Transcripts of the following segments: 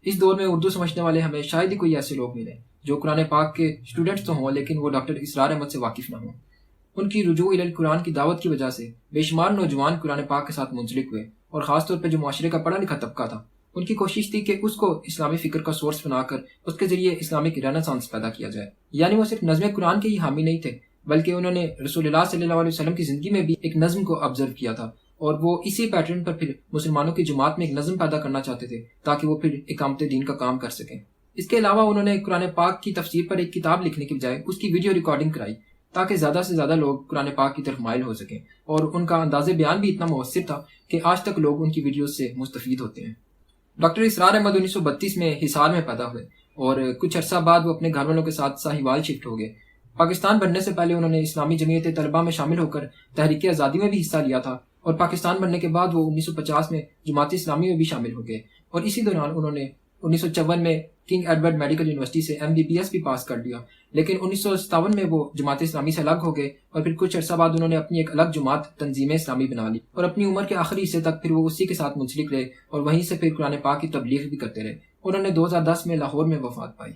اس دور میں اردو سمجھنے والے ہمیں شاید ہی کوئی ایسے لوگ ملیں جو قرآن پاک کے اسٹوڈنٹس تو ہوں لیکن وہ ڈاکٹر اسرار احمد سے واقف نہ ہوں۔ ان کی رجوع قرآن کی دعوت کی وجہ سے بے شمار نوجوان قرآن پاک کے ساتھ منسلک ہوئے، اور خاص طور پہ جو معاشرے کا پڑھا لکھا طبقہ تھا ان کی کوشش تھی کہ اس کو اسلامی فکر کا سورس بنا کر اس کے ذریعے اسلامک رینیسانس پیدا کیا جائے۔ یعنی وہ صرف نظم قرآن کے ہی حامی نہیں تھے، بلکہ انہوں نے رسول اللہ صلی اللہ علیہ وسلم کی زندگی میں بھی ایک نظم کو آبزرو کیا تھا، اور وہ اسی پیٹرن پر پھر مسلمانوں کی جماعت میں ایک نظم پیدا کرنا چاہتے تھے تاکہ وہ پھر اقامت دین کا کام کر سکیں۔ اس کے علاوہ انہوں نے قرآن پاک کی تفسیر پر ایک کتاب لکھنے کی بجائے اس کی ویڈیو ریکارڈنگ کرائی تاکہ زیادہ سے زیادہ لوگ قرآن پاک کی طرف مائل ہو سکیں، اور ان کا انداز بیان بھی اتنا مؤثر تھا کہ آج تک لوگ ان کی ویڈیوز سے مستفید ہوتے ہیں۔ ڈاکٹر اسرار احمد 1932 میں حصار میں پیدا ہوئے، اور کچھ عرصہ بعد وہ اپنے گھر والوں کے ساتھ ساہیوال شفٹ ہو گئے۔ پاکستان بننے سے پہلے انہوں نے اسلامی جمعیت طلبہ میں شامل ہو کر تحریک آزادی میں بھی حصہ لیا تھا، اور پاکستان بننے کے بعد وہ 1950 میں جماعت اسلامی میں بھی شامل ہو گئے، اور اسی دوران انہوں نے 1954 میں کنگ ایڈورڈ میڈیکل یونیورسٹی سے MBBS بھی پاس کر لیا، لیکن 1957 میں وہ جماعت اسلامی سے الگ ہو گئے، اور پھر کچھ عرصہ بعد انہوں نے اپنی ایک الگ جماعت تنظیم اسلامی بنا لی، اور اپنی عمر کے آخری حصے تک پھر وہ اسی کے ساتھ منسلک رہے، اور وہیں سے پھر قرآن پاک کی تبلیغ بھی کرتے رہے۔ انہوں نے 2010 میں لاہور میں وفات پائی۔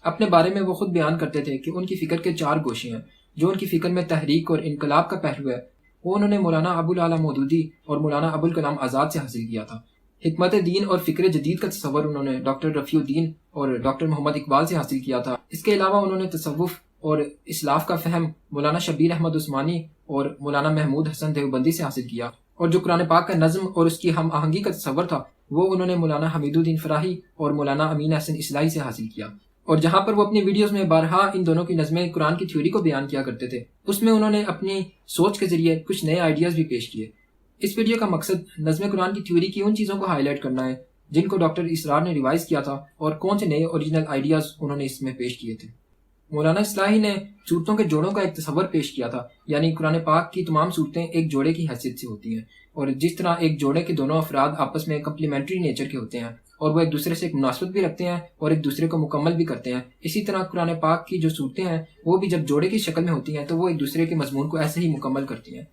اپنے بارے میں وہ خود بیان کرتے تھے کہ ان کی فکر کے 4 گوشے ہیں۔ جو ان کی فکر میں تحریک اور انقلاب کا پہلو ہے وہ انہوں نے مولانا ابو العلا مودودی اور مولانا ابوالکلام آزاد سے حاصل کیا تھا۔ حکمت دین اور فکر جدید کا تصور انہوں نے ڈاکٹر رفیع الدین اور ڈاکٹر محمد اقبال سے حاصل کیا تھا۔ اس کے علاوہ انہوں نے تصوف اور اسلاف کا فہم مولانا شبیر احمد عثمانی اور مولانا محمود حسن دیوبندی سے حاصل کیا، اور جو قرآن پاک کا نظم اور اس کی ہم آہنگی کا تصور تھا وہ انہوں نے مولانا حمید الدین فراہی اور مولانا امین حسن اصلاحی سے حاصل کیا۔ اور جہاں پر وہ اپنی ویڈیوز میں بارہا ان دونوں کی نظمیں قرآن کی تھیوری کو بیان کیا کرتے تھے، اس میں انہوں نے اپنی سوچ کے ذریعے کچھ نئے آئیڈیاز بھی پیش کیے۔ اس ویڈیو کا مقصد نظم قرآن کی تھیوری کی ان چیزوں کو ہائی لائٹ کرنا ہے جن کو ڈاکٹر اسرار نے ریوائز کیا تھا، اور کون سے نئے اوریجنل آئیڈیاز انہوں نے اس میں پیش کیے تھے۔ مولانا اصلاحی نے صورتوں کے جوڑوں کا ایک تصور پیش کیا تھا، یعنی قرآن پاک کی تمام صورتیں ایک جوڑے کی حیثیت سے ہوتی ہیں، اور جس طرح ایک جوڑے کے دونوں افراد آپس میں کمپلیمنٹری نیچر کے ہوتے ہیں اور وہ ایک دوسرے سے ایک مناسبت بھی رکھتے ہیں اور ایک دوسرے کو مکمل بھی کرتے ہیں، اسی طرح قرآن پاک کی جو صورتیں ہیں وہ بھی جب جوڑے کی شکل میں ہوتی ہیں تو وہ ایک دوسرے کے مضمون کو ایسے ہی مکمل کرتی ہیں۔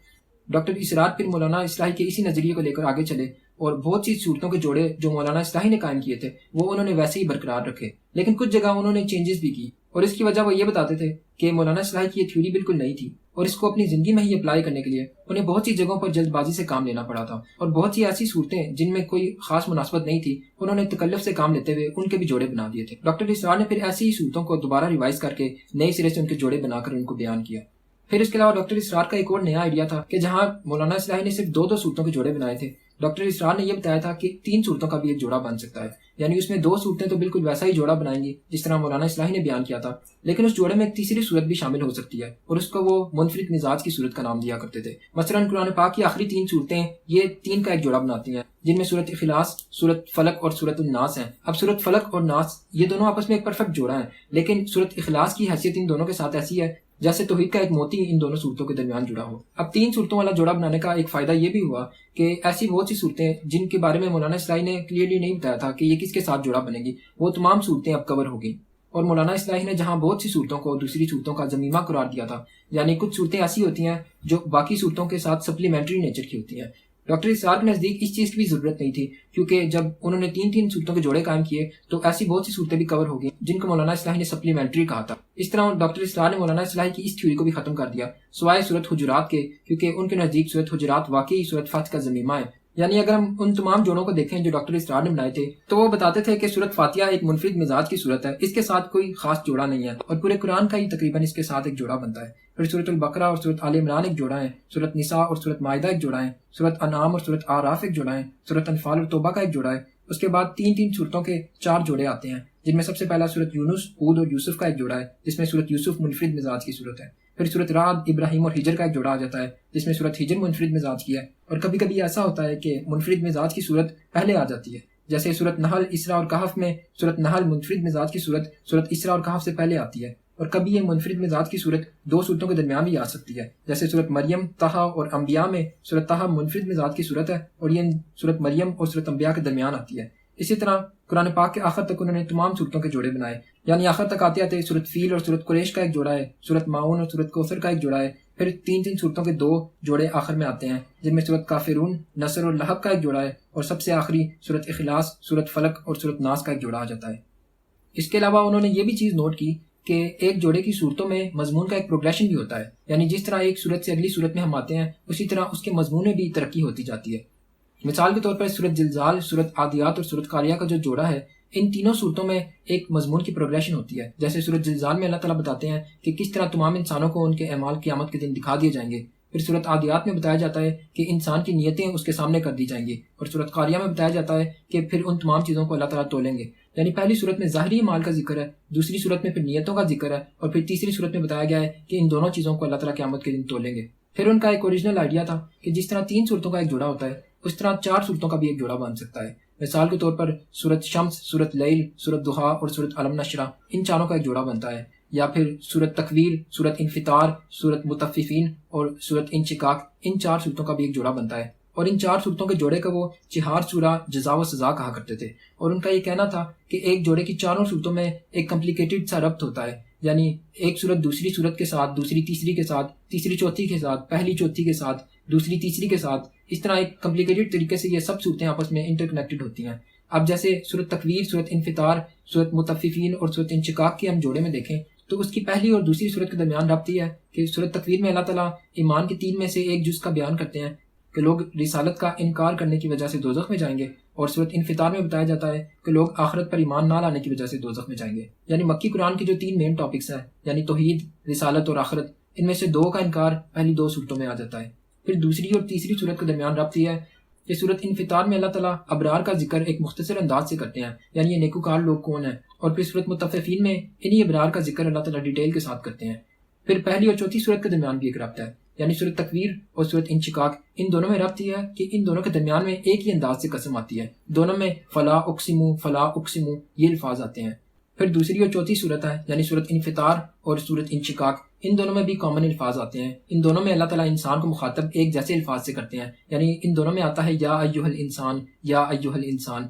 ڈاکٹر اسرار پھر مولانا اصلاحی کے اسی نظریے کو لے کر آگے چلے، اور بہت سی صورتوں کے جوڑے جو مولانا اصلاحی نے قائم کیے تھے وہ انہوں نے ویسے ہی برقرار رکھے، لیکن کچھ جگہ انہوں نے چینجز بھی کی، اور اس کی وجہ وہ یہ بتاتے تھے کہ مولانا اصلاحی کی یہ تھیوری بالکل نئی تھی، اور اس کو اپنی زندگی میں ہی اپلائی کرنے کے لیے انہیں بہت سی جگہوں پر جلد بازی سے کام لینا پڑا تھا، اور بہت سی ایسی صورتیں جن میں کوئی خاص مناسبت نہیں تھی انہوں نے تکلف سے کام لیتے ہوئے ان کے بھی جوڑے بنا دیے تھے۔ ڈاکٹر اسرار نے پھر ایسی ہی صورتوں کو دوبارہ ریوائز کر کے نئے سرے سے ان کے جوڑے بنا کر ان کو بیان کیا۔ پھر اس کے علاوہ ڈاکٹر اسرار کا ایک اور نیا آئیڈیا تھا کہ جہاں مولانا اصلاحی نے صرف 2 صورتوں کے جوڑے بنائے تھے، ڈاکٹر اسرار نے یہ بتایا تھا کہ 3 صورتوں کا بھی ایک جوڑا بن سکتا ہے، یعنی اس میں 2 صورتیں تو بالکل ویسا ہی جوڑا بنائیں گی جس طرح مولانا اصلاحی نے بیان کیا تھا، لیکن اس جوڑے میں ایک تیسری صورت بھی شامل ہو سکتی ہے، اور اس کو وہ منفرد مزاج کی صورت کا نام دیا کرتے تھے۔ مثلا قرآن پاک کی آخری 3 صورتیں یہ 3 کا ایک جوڑا بناتی ہیں، جن میں سورۃ اخلاص، سورۃ فلق اور سورۃ الناس ہیں۔ اب سورۃ فلق اور ناس یہ دونوں آپس میں ایک پرفیکٹ جوڑا ہیں، لیکن سورۃ اخلاص کی حیثیت ان دونوں کے ساتھ ایسی ہے جیسے توحید کا ایک موتی ان دونوں صورتوں کے درمیان جڑا ہو۔ اب 3 صورتوں والا جوڑا بنانے کا ایک فائدہ یہ بھی ہوا کہ ایسی بہت سی صورتیں جن کے بارے میں مولانا اصلاحی نے کلیئرلی نہیں بتایا تھا کہ یہ کس کے ساتھ جوڑا بنے گی، وہ تمام صورتیں اب کور ہو گئیں، اور مولانا اصلاحی نے جہاں بہت سی صورتوں کو دوسری صورتوں کا ضمیمہ قرار دیا تھا، یعنی کچھ صورتیں ایسی ہوتی ہیں جو باقی صورتوں کے ساتھ سپلیمنٹری نیچر کی ہوتی ہیں، ڈاکٹر اسرار کے نزدیک اس چیز کی بھی ضرورت نہیں تھی، کیونکہ جب انہوں نے 3 صورتوں کے جوڑے قائم کیے تو ایسی بہت سی صورتیں بھی کور ہو گئی جن کو مولانا اصلاحی نے سپلیمنٹری کہا تھا۔ اس طرح ڈاکٹر اسرار نے مولانا اصلاحی کی اس تھیوری کو بھی ختم کر دیا، سوائے سورۃ حجرات کے، کیونکہ ان کے نزدیک سورۃ حجرات واقعی سورۃ فتح کا ضمیمہ ہے۔ یعنی اگر ہم ان تمام جوڑوں کو دیکھیں جو ڈاکٹر اسرار نے بنائے تھے تو وہ بتاتے تھے کہ سورۃ فاتحہ ایک منفرد مزاج کی صورت ہے، اس کے ساتھ کوئی خاص جوڑا نہیں ہے، اور پورے قرآن کا ہی تقریباً اس کے ساتھ ایک جوڑا بنتا ہے۔ پھر سورۃ البقرہ اور سورۃ آل عمران ایک جوڑا ہے، سورۃ نساء اور سورۃ مائدہ ایک جوڑا ہے، سورۃ انعام اور سورۃ اعراف ایک جوڑا ہے، سورۃ انفال اور توبہ کا ایک جوڑا ہے۔ اس کے بعد 3 صورتوں کے 4 جوڑے آتے ہیں، جن میں سب سے پہلا سورۃ یونس، ہود اور یوسف کا ایک جوڑا ہے جس میں سورۃ یوسف منفرد مزاج کی صورت ہے۔ پھر سورۃ رعد، ابراہیم اور ہجر کا ایک جوڑا آ جاتا ہے جس میں سورۃ ہجر منفرد مزاج کی ہے، اور کبھی کبھی ایسا ہوتا ہے کہ منفرد مزاج کی صورت پہلے آ جاتی ہے، جیسے سورۃ نحل، اسراء اور کہف میں سورۃ نحل منفرد مزاج کی صورت سورۃ اسراء اور کہف سے پہلے آتی ہے، اور کبھی یہ منفرد مزاج کی صورت 2 صورتوں کے درمیان بھی آ سکتی ہے، جیسے سورۃ مریم، طہ اور انبیاء میں سورۃ طہ منفرد مزاج کی صورت ہے اور یہ سورۃ مریم اور سورۃ انبیاء کے درمیان آتی ہے۔ اسی طرح قرآن پاک کے آخر تک انہوں نے تمام صورتوں کے جوڑے بنائے، یعنی آخر تک آتے آتے سورۃ فیل اور سورۃ قریش کا ایک جوڑا ہے، سورۃ ماؤن اور سورۃ کوثر کا ایک جوڑا ہے، پھر 3 صورتوں کے 2 جوڑے آخر میں آتے ہیں، جن میں صورت کافرون، نصر اور لہب کا ایک جوڑا ہے، اور سب سے آخری صورت اخلاص، صورت فلق اور صورت ناس کا ایک جوڑا آ جاتا ہے۔ اس کے علاوہ انہوں نے یہ بھی چیز نوٹ کی کہ ایک جوڑے کی صورتوں میں مضمون کا ایک پروگریشن بھی ہوتا ہے، یعنی جس طرح ایک صورت سے اگلی صورت میں ہم آتے ہیں اسی طرح اس کے مضمون میں بھی ترقی ہوتی جاتی ہے۔ مثال کے طور پر صورت زلزال، صورت عادیات اور صورت قاریہ کا جو جوڑا ہے، ان تینوں صورتوں میں ایک مضمون کی پروگریشن ہوتی ہے۔ جیسے صورت زلزال میں اللہ تعالیٰ بتاتے ہیں کہ کس طرح تمام انسانوں کو ان کے اعمال قیامت کے دن دکھا دیے جائیں گے۔ پھر صورت عادیات میں بتایا جاتا ہے کہ انسان کی نیتیں اس کے سامنے کر دی جائیں گی، اور صورت قاریہ میں بتایا جاتا ہے کہ پھر ان تمام چیزوں کو اللہ تعالیٰ تولیں گے۔ یعنی پہلی صورت میں ظاہری اعمال کا ذکر ہے، دوسری صورت میں پھر نیتوں کا ذکر ہے، اور پھر تیسری صورت میں بتایا گیا ہے کہ ان دونوں چیزوں کو اللہ تعالیٰ قیامت کے دن تولیں گے۔ پھر ان کا ایک اوریجنل آئیڈیا تھا کہ جس طرح 3 صورتوں کا ایک جوڑا ہوتا ہے اس طرح 4 صورتوں کا بھی ایک جوڑا بن سکتا ہے۔ مثال کے طور پر صورت شمس، صورت لیل، صورت ضحیٰ اور صورت علم نشرہ، ان چاروں کا ایک جوڑا بنتا ہے۔ یا پھر صورت تکویر، صورت انفطار، صورت مطففین اور صورت انشقاق، ان 4 صورتوں کا بھی ایک جوڑا بنتا ہے۔ اور ان 4 صورتوں کے جوڑے کا وہ چہار سورہ جزا و سزا کہا کرتے تھے، اور ان کا یہ کہنا تھا کہ ایک جوڑے کی 4 صورتوں میں ایک کمپلیکیٹڈ سا ربط ہوتا ہے، یعنی ایک صورت دوسری صورت کے ساتھ، دوسری تیسری کے ساتھ، تیسری چوتھی کے ساتھ، پہلی چوتھی کے ساتھ، دوسری تیسری کے ساتھ، اس طرح ایک کمپلیکیٹڈ طریقے سے یہ سب صورتیں آپس میں انٹر کنیکٹڈ ہوتی ہیں۔ اب جیسے صورت تکویر، صورت انفطار، صورت مطففین اور صورت انشقاق کے ہم جوڑے میں دیکھیں تو اس کی پہلی اور دوسری صورت کے درمیان ربط یہ ہے کہ صورت تکویر میں اللہ تعالیٰ ایمان کے 3 میں سے ایک جز کا بیان کرتے ہیں کہ لوگ رسالت کا انکار کرنے کی وجہ سے دوزخ میں جائیں گے، اور صورت انفطار میں بتایا جاتا ہے کہ لوگ آخرت پر ایمان نہ لانے کی وجہ سے دوزخ میں جائیں گے۔ یعنی مکی قرآن کی جو 3 مین ٹاپکس ہیں، یعنی توحید، رسالت اور آخرت، ان میں سے 2 کا انکار پہلی 2 صورتوں میں آ جاتا ہے۔ پھر دوسری اور تیسری صورت کے درمیان ربط یہ ہے کہ صورت انفطار میں اللہ تعالیٰ ابرار کا ذکر ایک مختصر انداز سے کرتے ہیں، یعنی یہ نیکوکار لوگ کون ہیں، اور پھر صورت مطففین میں انہی ابرار کا ذکر اللہ تعالیٰ ڈیٹیل کے ساتھ کرتے ہیں۔ پھر پہلی اور چوتھی صورت کے درمیان بھی ایک ربط ہے، یعنی صورت تکویر اور صورت انشقاق، ان دونوں میں ربط یہ ہے کہ ان دونوں کے درمیان میں ایک ہی انداز سے قسم آتی ہے، دونوں میں فلا اقسمو فلا اقسمو یہ الفاظ آتے ہیں۔ پھر دوسری اور چوتھی صورت ہے، یعنی صورت انفطار اور صورت انشقاق، ان دونوں میں بھی کامن الفاظ آتے ہیں۔ ان دونوں میں اللہ تعالیٰ انسان کو مخاطب ایک جیسے الفاظ سے کرتے ہیں، یعنی ان دونوں میں آتا ہے یا ایھا الانسان، یا ایھا الانسان۔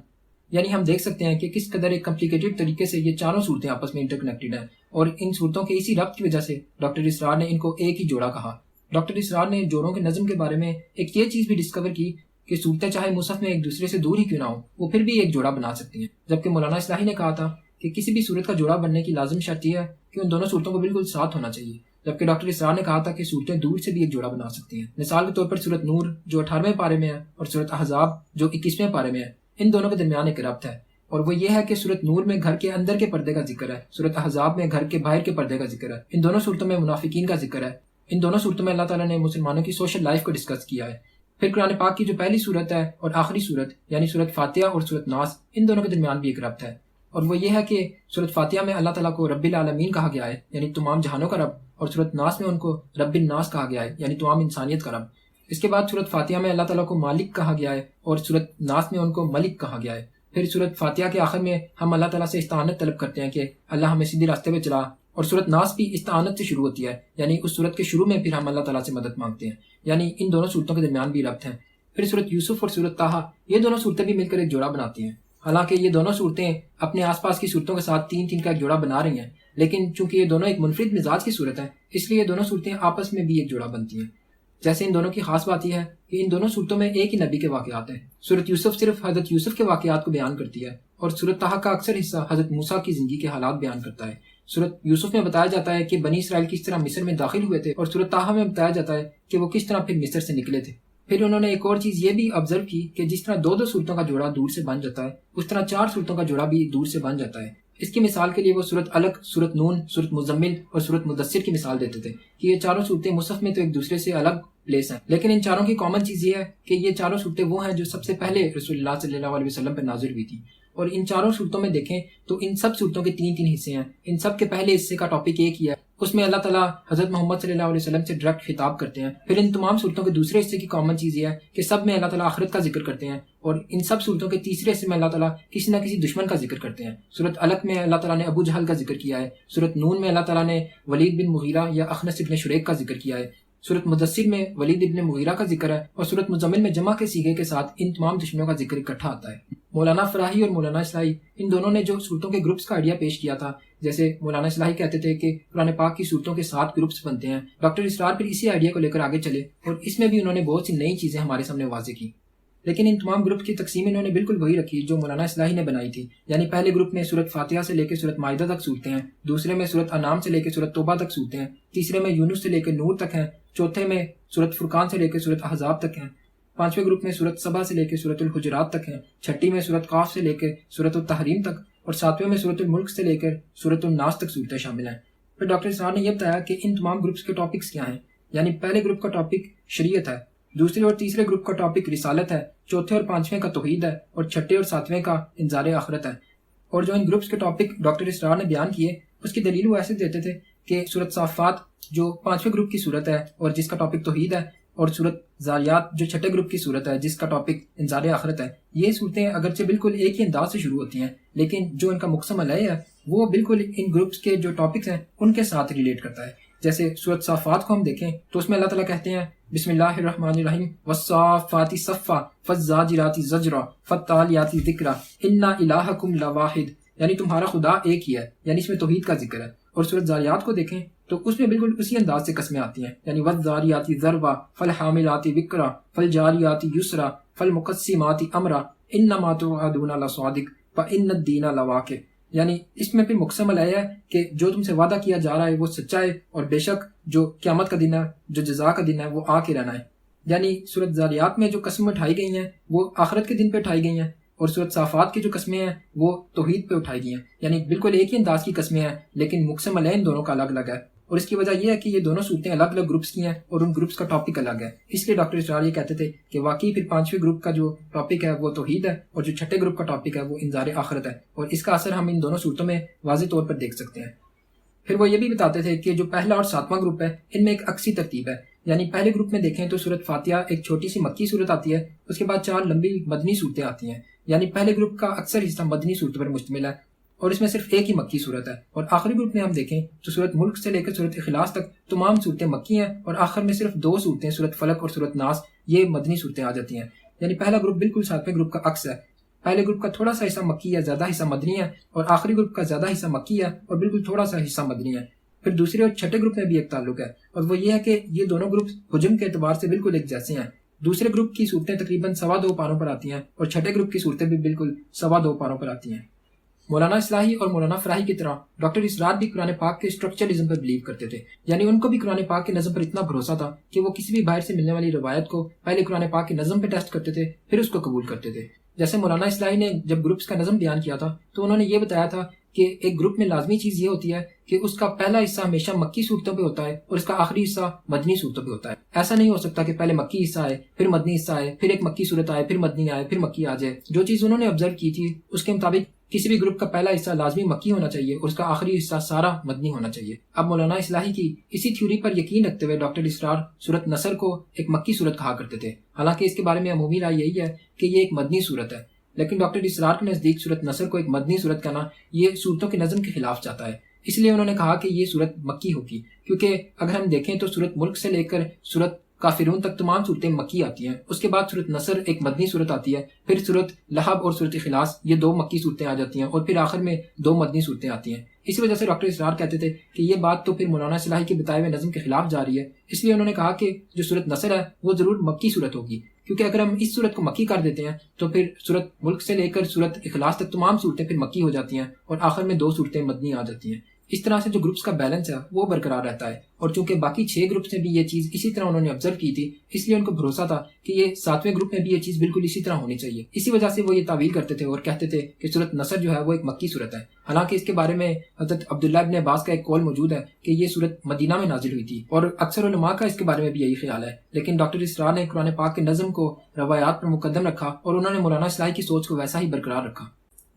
یعنی ہم دیکھ سکتے ہیں کہ کس قدر ایک کمپلیکیٹڈ طریقے سے یہ چاروں صورتیں آپس میں انٹر کنیکٹڈ ہیں، اور ان صورتوں کے اسی ربط کی وجہ سے ڈاکٹر اسرار نے ان کو ایک ہی جوڑا کہا۔ ڈاکٹر اسرار نے جوڑوں کے نظم کے بارے میں ایک یہ چیز بھی ڈسکور کی کہ صورتیں چاہے مصحف میں ایک دوسرے سے دور ہی کیوں نہ ہوں، وہ پھر بھی ایک جوڑا بنا سکتی ہیں، جبکہ مولانا اصلاحی نے کہا تھا کہ کسی بھی صورت کا جوڑا بننے کی لازم شرط یہ ہے کہ ان دونوں صورتوں کو بالکل ساتھ ہونا چاہیے، جبکہ ڈاکٹر اسرار نے کہا تھا کہ صورتیں دور سے بھی ایک جوڑا بنا سکتی ہیں۔ مثال کے طور پر صورت نور جو 18ویں پارے میں ہے اور صورت احزاب جو 21ویں پارے میں ہے، ان دونوں کے درمیان ایک ربط ہے، اور وہ یہ ہے کہ صورت نور میں گھر کے اندر کے پردے کا ذکر ہے، صورت احزاب میں گھر کے باہر کے پردے کا ذکر ہے۔ ان دونوں صورتوں میں منافقین کا ذکر ہے۔ ان دونوں صورتوں میں اللہ تعالیٰ نے مسلمانوں کی سوشل لائف کو ڈسکس کیا ہے۔ پھر قرآن پاک کی جو پہلی صورت ہے اور آخری صورت یعنی صورت فاتحہ اور صورت ناس، ان دونوں کے درمیان بھی ایک ربط ہے، اور وہ یہ ہے کہ صورت فاتحہ میں اللہ تعالیٰ کو رب العالمین کہا گیا ہے، یعنی تمام جہانوں کا رب، اور صورت ناس میں ان کو رب الناس کہا گیا ہے، یعنی تمام انسانیت کا رب۔ اس کے بعد صورت فاتحہ میں اللہ تعالیٰ کو مالک کہا گیا ہے، اور صورت ناس میں ان کو ملک کہا گیا ہے۔ پھر صورت فاتحہ کے آخر میں ہم اللہ تعالیٰ سے استعانت طلب کرتے ہیں کہ اللہ ہمیں سیدھے راستے پہ چلا، اور صورت ناس بھی استعانت سے شروع ہوتی ہے، یعنی اس صورت کے شروع میں پھر ہم اللہ تعالیٰ سے مدد مانگتے ہیں، یعنی ان دونوں صورتوں کے درمیان بھی ربط ہیں۔ پھر صورت یوسف اور صورت طٰہٰ، یہ دونوں صورتیں بھی مل کر ایک جوڑا بناتی ہیں۔ حالانکہ یہ دونوں صورتیں اپنے آس پاس کی صورتوں کے ساتھ 3 کا ایک جوڑا بنا رہی ہیں، لیکن چونکہ یہ دونوں ایک منفرد مزاج کی صورت ہیں، اس لیے یہ دونوں صورتیں آپس میں بھی ایک جوڑا بنتی ہیں۔ جیسے ان دونوں کی خاص بات یہ ہے کہ ان دونوں صورتوں میں ایک ہی نبی کے واقعات ہیں۔ صورت یوسف صرف حضرت یوسف کے واقعات کو بیان کرتی ہے، اور صورت طٰہٰ کا اکثر حصہ حضرت موسیٰ کی زندگی کے حالات بیان کرتا ہے۔ صورت یوسف میں بتایا جاتا ہے کہ بنی اسرائیل کس طرح مصر میں داخل ہوئے تھے، اور صورت طٰہٰ میں بتایا جاتا ہے کہ وہ کس طرح پھر مصر سے نکلے تھے۔ پھر انہوں نے ایک اور چیز یہ بھی آبزرو کی کہ جس طرح 2 صورتوں کا جوڑا دور سے بن جاتا ہے، اس طرح 4 صورتوں کا جوڑا بھی دور سے بن جاتا ہے۔ اس کی مثال کے لیے وہ صورت علق، صورت نون، صورت مزمل اور صورت مدثر کی مثال دیتے تھے کہ یہ چاروں صورتیں مصحف میں تو ایک دوسرے سے الگ پلیس ہیں، لیکن ان چاروں کی کامن چیز یہ ہے کہ یہ چاروں صورتیں وہ ہیں جو سب سے پہلے رسول اللہ صلی اللہ علیہ وسلم پر نازل ہوئی تھی۔ اور ان چاروں صورتوں میں دیکھیں تو ان سب صورتوں کے 3 حصے ہیں۔ ان سب کے پہلے حصے کا ٹاپک ایک ہی ہے، اس میں اللہ تعالیٰ حضرت محمد صلی اللہ علیہ وسلم سے ڈائریکٹ خطاب کرتے ہیں۔ پھر ان تمام صورتوں کے دوسرے حصے کی کامن چیز یہ ہے کہ سب میں اللہ تعالیٰ آخرت کا ذکر کرتے ہیں، اور ان سب صورتوں کے تیسرے حصے میں اللہ تعالیٰ کسی نہ کسی دشمن کا ذکر کرتے ہیں۔ صورت علق میں اللہ تعالیٰ نے ابو جہل کا ذکر کیا ہے، صورت نون میں اللہ تعالیٰ نے ولید بن مغیرہ یا اخنس ابن شریک کا ذکر کیا ہے، صورت مدثر میں ولید ابن مغیرہ کا ذکر ہے، اور صورت مزمل میں جمع کے صیغے کے ساتھ ان تمام دشمنوں کا ذکر اکٹھا آتا ہے۔ مولانا فراہی اور مولانا اصلاحی ان دونوں نے جو صورتوں کے گروپس کا آئیڈیا پیش کیا تھا، جیسے مولانا اصلاحی کہتے تھے کہ قرآن پاک کی صورتوں کے 7 گروپس بنتے ہیں، ڈاکٹر اسرار پھر اسی آئیڈیا کو لے کر آگے چلے اور اس میں بھی انہوں نے بہت سی نئی چیزیں ہمارے سامنے واضح کی، لیکن ان تمام گروپ کی تقسیم انہوں نے بالکل وہی رکھی جو مولانا اصلاحی نے بنائی تھی، یعنی پہلے گروپ میں سورت فاتحہ سے لے کے سورت مائدہ تک صورتیں ہیں، دوسرے میں سورت انعام سے لے کے سورت توبہ تک صورتیں ہیں، تیسرے میں یونس سے لے کے نور تک ہیں، چوتھے میں سورت فرقان سے لے کے سورت احزاب تک ہیں، پانچویں گروپ میں سورت سبا سے لے کے سورت الحجرات تک ہیں، چھٹی میں سورت قاف سے لے کے سورت التحریم تک، اور ساتویں میں سورت الملک سے لے کر سورت الناس تک صورتیں شامل ہیں۔ پھر ڈاکٹر اسرار نے یہ بتایا کہ ان تمام گروپس کے ٹاپکس کیا ہیں، یعنی پہلے گروپ کا ٹاپک شریعت ہے، دوسرے اور تیسرے گروپ کا ٹاپک رسالت ہے، چوتھے اور پانچویں کا توحید ہے، اور چھٹے اور ساتویں کا انذار آخرت ہے۔ اور جو ان گروپس کے ٹاپک ڈاکٹر اسرار نے بیان کیے اس کی دلیل وہ ایسے دیتے تھے کہ سورت صافات جو پانچویں گروپ کی صورت ہے اور جس کا ٹاپک توحید ہے، اور سورت زاریات جو چھٹے گروپ کی صورت ہے جس کا ٹاپک انذار آخرت ہے، یہ صورتیں اگرچہ بالکل ایک ہی انداز سے شروع ہوتی ہیں لیکن جو ان کا مقسم علیہ ہے وہ بالکل ان گروپس کے جو ٹاپکس ہیں ان کے ساتھ ریلیٹ کرتا ہے۔ جیسے سورت صافات کو ہم دیکھیں تو اس میں اللہ تعالیٰ کہتے ہیں بسم اللہ الرحمن الرحیم والصافات صفا فالزاجرات زجرا فالتالیات ذکرا ان الہکم لواحد، یعنی تمہارا خدا ایک ہی ہے، یعنی اس میں توحید کا ذکر ہے۔ اور سورت زاریات کو دیکھیں تو اس میں بالکل اسی انداز سے قسمیں آتی ہیں، یعنی والذاریات ذروا فالحاملات وقرا فالجاریات یسرا فالمقسمات امرا انما توعدون لصادق فان الدین لواقع، یعنی اس میں پھر مقسم علیہ ہے کہ جو تم سے وعدہ کیا جا رہا ہے وہ سچا ہے اور بے شک جو قیامت کا دن ہے، جو جزا کا دن ہے، وہ آ کے رہنا ہے۔ یعنی سورت زاریات میں جو قسمیں اٹھائی گئی ہیں وہ آخرت کے دن پہ اٹھائی گئی ہیں، اور سورت صافات کی جو قسمیں ہیں وہ توحید پہ اٹھائی گئی ہیں، یعنی بالکل ایک ہی انداز کی قسمیں ہیں لیکن مقسم علیہ ان دونوں کا الگ الگ ہے۔ اور اس کی وجہ یہ ہے کہ یہ دونوں صورتیں الگ الگ گروپس کی ہیں اور ان گروپس کا ٹاپک الگ ہے، اس لیے ڈاکٹر اسرار یہ کہتے تھے کہ واقعی پھر پانچویں گروپ کا جو ٹاپک ہے وہ توحید ہے اور جو چھٹے گروپ کا ٹاپک ہے وہ انذار آخرت ہے، اور اس کا اثر ہم ان دونوں صورتوں میں واضح طور پر دیکھ سکتے ہیں۔ پھر وہ یہ بھی بتاتے تھے کہ جو پہلا اور ساتواں گروپ ہے ان میں ایک عکسی ترتیب ہے، یعنی پہلے گروپ میں دیکھیں تو سورت فاتحہ ایک چھوٹی سی مکی صورت آتی ہے، اس کے بعد 4 لمبی مدنی صورتیں آتی ہیں، یعنی پہلے گروپ کا اکثر حصہ مدنی صورتوں پر مشتمل ہے اور اس میں صرف ایک ہی مکی صورت ہے۔ اور آخری گروپ میں ہم دیکھیں تو سورت ملک سے لے کر سورت اخلاص تک تمام صورتیں مکی ہیں، اور آخر میں صرف 2 صورتیں سورت فلق اور سورت ناس یہ مدنی صورتیں آ جاتی ہیں، یعنی پہلا گروپ بالکل ساتویں گروپ کا عکس ہے، پہلے گروپ کا تھوڑا سا حصہ مکی ہے، زیادہ حصہ مدنی ہے، اور آخری گروپ کا زیادہ حصہ مکی ہے اور بالکل تھوڑا سا حصہ مدنی ہے۔ پھر دوسرے اور چھٹے گروپ میں بھی ایک تعلق ہے، اور وہ یہ ہے کہ یہ دونوں گروپ حجم کے اعتبار سے بالکل ایک جیسے ہیں، دوسرے گروپ کی صورتیں تقریباً 2.25 پاروں پر آتی ہیں اور چھٹے گروپ کی صورتیں بھی بالکل 2.25 پاروں پر آتی ہیں۔ مولانا اصلاحی اور مولانا فراحی کی طرح ڈاکٹر اسرار بھی قرآن پاک کے اسٹرکچرلزم پر بلیو کرتے تھے، یعنی ان کو بھی قرآن پاک کے نظم پر اتنا بھروسہ تھا کہ وہ کسی بھی باہر سے ملنے والی روایت کو پہلے قرآن پاک کے نظم پہ ٹیسٹ کرتے تھے پھر اس کو قبول کرتے تھے۔ جیسے مولانا اصلاحی نے جب گروپس کا نظم بیان کیا تھا تو انہوں نے یہ بتایا تھا کہ ایک گروپ میں لازمی چیز یہ ہوتی ہے کہ اس کا پہلا حصہ ہمیشہ مکی صورتوں پہ ہوتا ہے اور اس کا آخری حصہ مدنی صورتوں پہ ہوتا ہے۔ ایسا نہیں ہو سکتا کہ پہلے مکی حصہ آئے پھر مدنی حصہ آئے پھر ایک مکی صورت آئے پھر مدنی آئے پھر مکی آ جائے۔ جو چیز انہوں نے آبزرو کی تھی اس کے مطابق کسی بھی گروپ کا پہلا حصہ لازمی مکی ہونا چاہیے اور اس کا آخری حصہ سارا مدنی ہونا چاہیے۔ اب مولانا اصلاحی کی اسی تھیوری پر یقین رکھتے ہوئے ڈاکٹر اسرار سورت نصر کو ایک مکی صورت کہا کرتے تھے، حالانکہ اس کے بارے میں عمومی رائے یہی ہے کہ یہ ایک مدنی صورت ہے، لیکن ڈاکٹر اسرار کے نزدیک سورت نصر کو ایک مدنی صورت کہنا یہ صورتوں کے نظم کے خلاف جاتا ہے، اس لیے انہوں نے کہا کہ یہ صورت مکی ہوگی، کیونکہ اگر ہم دیکھیں تو سورت ملک سے لے کر سورت کافرون تک تمام صورتیں مکی آتی ہیں، اس کے بعد سورت نصر ایک مدنی صورت آتی ہے، پھر سورت لہب اور سورت اخلاص یہ 2 مکی صورتیں آ جاتی ہیں اور پھر آخر میں 2 مدنی صورتیں آتی ہیں۔ اسی وجہ سے ڈاکٹر اسرار کہتے تھے کہ یہ بات تو پھر مولانا اصلاحی کے بتائے ہوئے نظم کے خلاف جا رہی ہے، اس لیے انہوں نے کہا کہ جو سورت نصر ہے وہ ضرور مکی صورت ہوگی، کیونکہ اگر ہم اس صورت کو مکی کر دیتے ہیں تو پھر سورت ملک سے لے کر سورت اخلاص تک تمام صورتیں پھر مکی ہو جاتی ہیں اور آخر میں 2 صورتیں مدنی آ جاتی ہیں۔ اس طرح سے جو گروپس کا بیلنس ہے وہ برقرار رہتا ہے، اور چونکہ باقی 6 گروپس میں بھی یہ چیز اسی طرح انہوں نے آبزرو کی تھی اس لیے ان کو بھروسہ تھا کہ یہ 7ویں گروپ میں بھی یہ چیز بالکل اسی طرح ہونی چاہیے، اسی وجہ سے وہ یہ تعویل کرتے تھے اور کہتے تھے کہ سورت نصر جو ہے وہ ایک مکی صورت ہے، حالانکہ اس کے بارے میں حضرت عبداللہ ابن عباس کا ایک قول موجود ہے کہ یہ صورت مدینہ میں نازل ہوئی تھی، اور اکثر علماء کا اس کے بارے میں بھی یہی خیال ہے، لیکن ڈاکٹر اسرار نے قرآن پاک کے نظم کو روایات پر مقدم رکھا اور انہوں نے مولانا اصلاحی کی سوچ کو ویسا ہی برقرار رکھا۔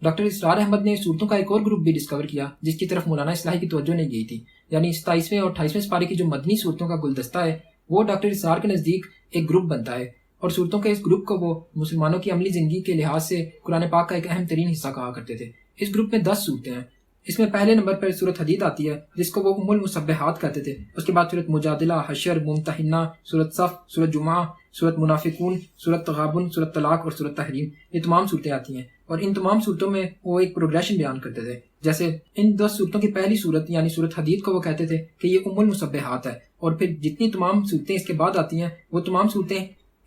ڈاکٹر اسرار احمد نے صورتوں کا ایک اور گروپ بھی ڈسکور کیا جس کی طرف مولانا اصلاحی کی توجہ نہیں گئی تھی، یعنی 27ویں اور 28ویں سپارے کی جو مدنی صورتوں کا گلدستہ ہے وہ ڈاکٹر اسرار کے نزدیک ایک گروپ بنتا ہے، اور صورتوں کے اس گروپ کو وہ مسلمانوں کی عملی زندگی کے لحاظ سے قرآن پاک کا ایک اہم ترین حصہ کہا کرتے تھے۔ اس گروپ میں 10 صورتیں ہیں، اس میں پہلے نمبر پر سورت حدید آتی ہے جس کو وہ ام المسبحات کہتے تھے، اس کے بعد سورت مجادلہ، حشر، ممتحنہ، سورت صف، سورت جمعہ، سورت منافقون، سورت تغابن، سورت طلاق اور سورت تحریم، یہ تمام صورتیں آتی ہیں۔ اور ان تمام صورتوں میں وہ ایک پروگریشن بیان کرتے تھے. جیسے ان 10 صورتوں کی پہلی صورت یعنی صورت حدید کو وہ کہتے تھے کہ یہ ام المصبحات ہے، اور پھر جتنی تمام صورتیں اس کے بعد آتی ہیں وہ تمام صورتیں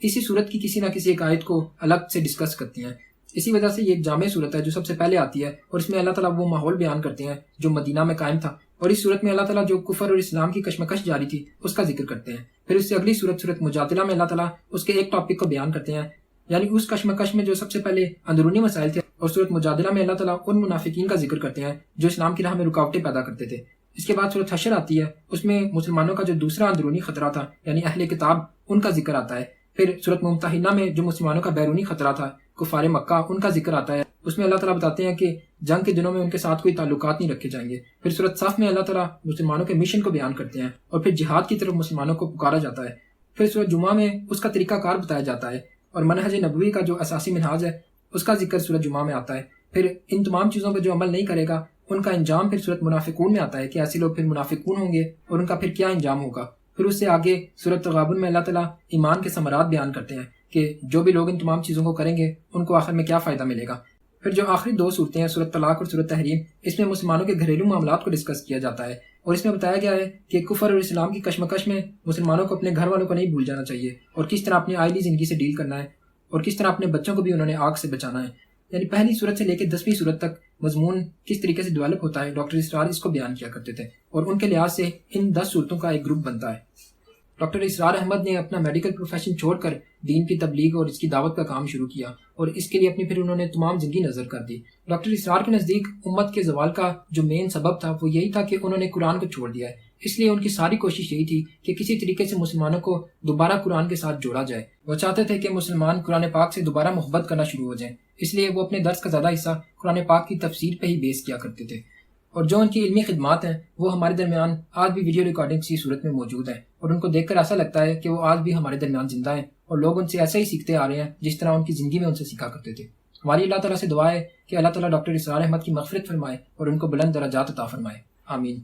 اسی صورت کی کسی نہ کسی ایک آیت کو الگ سے ڈسکس کرتی ہیں. اسی وجہ سے یہ ایک جامع صورت ہے جو سب سے پہلے آتی ہے، اور اس میں اللہ تعالیٰ وہ ماحول بیان کرتے ہیں جو مدینہ میں قائم تھا، اور اس صورت میں اللہ تعالیٰ جو کفر اور اسلام کی کشمکش جاری تھی اس کا ذکر کرتے ہیں. پھر اس سے اگلی صورت مجادلہ میں اللہ تعالیٰ اس کے ایک ٹاپک کو بیان کرتے ہیں، یعنی اس کشمکش میں جو سب سے پہلے اندرونی مسائل تھے، اور صورت مجادلہ میں اللہ تعالیٰ ان منافقین کا ذکر کرتے ہیں جو اسلام کی راہ میں رکاوٹیں پیدا کرتے تھے. اس کے بعد صورت حشر آتی ہے، اس میں مسلمانوں کا جو دوسرا اندرونی خطرہ تھا یعنی اہل کتاب، ان کا ذکر آتا ہے. پھر صورت ممتحنہ میں جو مسلمانوں کا بیرونی خطرہ تھا کفار مکہ، ان کا ذکر آتا ہے. اس میں اللہ تعالیٰ بتاتے ہیں کہ جنگ کے دنوں میں ان کے ساتھ کوئی تعلقات نہیں رکھے جائیں گے. پھر صورت صف میں اللہ تعالیٰ مسلمانوں کے مشن کو بیان کرتے ہیں، اور پھر جہاد کی طرف مسلمانوں کو پکارا جاتا ہے. پھر صورت جمعہ میں اس کا طریقہ کار بتایا جاتا ہے، اور منہج نبوی کا جو اساسی منہاج ہے اس کا ذکر صورت جمعہ میں آتا ہے. پھر ان تمام چیزوں پہ جو عمل نہیں کرے گا ان کا انجام پھر صورت منافقون میں آتا ہے کہ ایسے لوگ پھر منافقون ہوں گے اور ان کا پھر کیا انجام ہوگا. پھر اس سے آگے صورت تغابن میں اللہ تعالیٰ ایمان کے ثمرات بیان کرتے ہیں کہ جو بھی لوگ ان تمام چیزوں کو کریں گے ان کو آخر میں کیا فائدہ ملے گا. پھر جو آخری 2 صورتیں ہیں صورت طلاق اور صورت تحریم، اس میں مسلمانوں کے گھریلو معاملات کو ڈسکس کیا جاتا ہے، اور اس میں بتایا گیا ہے کہ کفر اور اسلام کی کشمکش میں مسلمانوں کو اپنے گھر والوں کو نہیں بھول جانا چاہیے، اور کس طرح اپنی آئلی زندگی سے ڈیل کرنا ہے، اور کس طرح اپنے بچوں کو بھی انہوں نے آگ سے بچانا ہے. یعنی پہلی صورت سے لے کے 10ویں صورت تک مضمون کس طریقے سے ڈیولپ ہوتا ہے، ڈاکٹر اسرار اس کو بیان کیا کرتے تھے، اور ان کے لحاظ سے ان 10 صورتوں کا ایک گروپ بنتا ہے. ڈاکٹر اسرار احمد نے اپنا میڈیکل پروفیشن چھوڑ کر دین کی تبلیغ اور اس کی دعوت کا کام شروع کیا، اور اس کے لیے اپنی پھر انہوں نے تمام زندگی نظر کر دی. ڈاکٹر اسرار کے نزدیک امت کے زوال کا جو مین سبب تھا وہ یہی تھا کہ انہوں نے قرآن کو چھوڑ دیا ہے. اس لیے ان کی ساری کوشش یہی تھی کہ کسی طریقے سے مسلمانوں کو دوبارہ قرآن کے ساتھ جوڑا جائے. وہ چاہتے تھے کہ مسلمان قرآن پاک سے دوبارہ محبت کرنا شروع ہو جائیں، اس لیے وہ اپنے درس کا زیادہ حصہ قرآن پاک کی تفسیر پہ ہی بیس کیا کرتے تھے. اور جو ان کی علمی خدمات ہیں وہ ہمارے درمیان آج بھی ویڈیو ریکارڈنگ کی صورت میں موجود ہیں، اور ان کو دیکھ کر ایسا لگتا ہے کہ وہ آج بھی ہمارے درمیان زندہ ہیں، اور لوگ ان سے ایسے ہی سیکھتے آ رہے ہیں جس طرح ان کی زندگی میں ان سے سیکھا کرتے تھے. ہماری اللہ تعالیٰ سے دعا ہے کہ اللہ تعالیٰ ڈاکٹر اسرار احمد کی مغفرت فرمائے اور ان کو بلند درجات عطا فرمائے. آمین.